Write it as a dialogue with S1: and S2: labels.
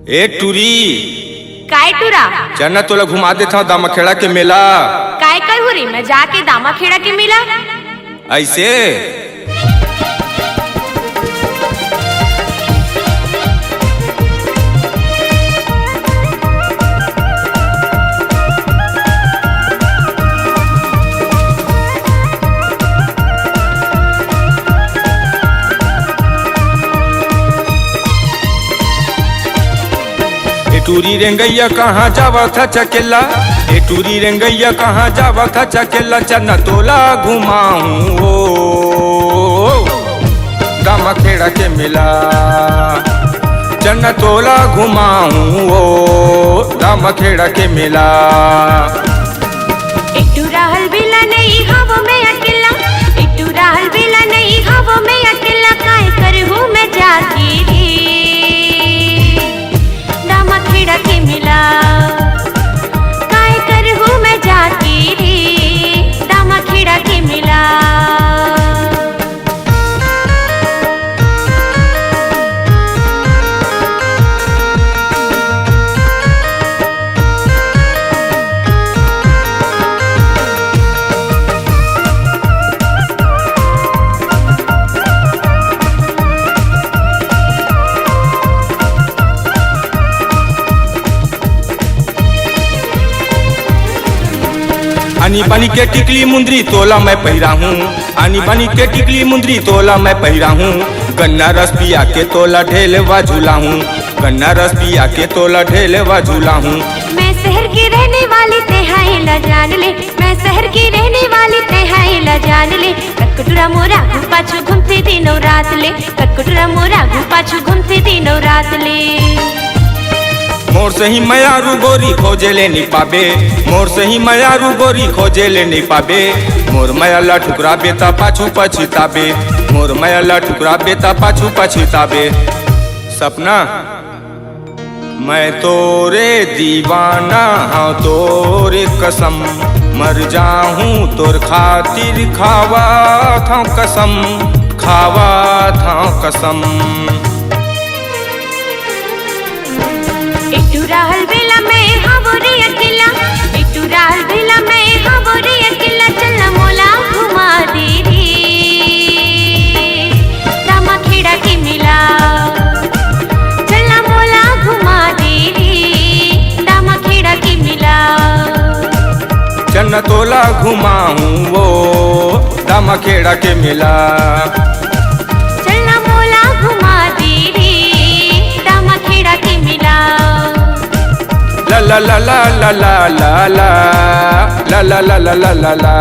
S1: ए टूरी
S2: काय टूरा
S1: चना तोला घुमा देता हूँ दामाखेड़ा के मेला।
S2: काय कर हो रे मैं जाके दामाखेड़ा के मेला
S1: ऐसे टूरी रेंगैया कहाँ जावा था चकेला, ए टूरी रेंगैया कहाँ जावा था चकेला। चना तोला घुमाऊं ओ दामाखेड़ा के मेला, चना तोला घुमाऊं ओ दामाखेड़ा के मेला।
S2: इटू राहल बेला नहीं हवा में अकेला, इटू राहल बेला नहीं हवा में अकेला। काय करूँ मैं जाके रे दामाखेड़ा के मेला, काय करूँ मैं जाके रे दामाखेड़ा के मेला।
S1: आनी बानी के टिकली मुंदरी तोला मैं पहिरा हूँ, आनी बानी के टिकली मुंदरी तोला मैं पहिरा हूँ। गन्ना रस पिया के तोला ढेलवा झूला हूँ, गन्ना रस पिया के तोला ढेलवा झूला हूँ।
S2: मैं शहर की रहने वाली तेहाईला जान ले, मैं शहर की रहने वाली तेहाईला जान ले। कटकुटरा मोरा पाछू घूमते दिनों रात ले, कटकुटरा मोरा पाछू घूमते दिनों रात ले।
S1: मोर से ही मयारू गोरी खोजे ले नहीं पाबे, मोर से ही मयारू गोरी खोजे ले नहीं पाबे। मोर मयाला ठुकरा बेता पाछू पछताबे, मोर मयाला ठुकरा बेता पाछू पछताबे। सपना मैं तोरे दीवाना हाँ तोरे कसम, मर जाऊं तोर खातिर खावा था कसम, खावा था कसम।
S2: इटू राहल बेला मैं हवोरे अकेला, इटू राहल बेला मैं हवोरे अकेला। चलना मोला घुमा दे रे दामाखेड़ा के मेला, चलना मोला घुमा दे रे दामाखेड़ा के मेला।
S1: चना तोला घुमाऊं वो दामाखेड़ा के मेला,
S2: चलना मोला घुमा दे रे दामाखेड़ा के मेला।
S1: ला ला ला ला ला ला ला ला ला ला ला ला ला ला।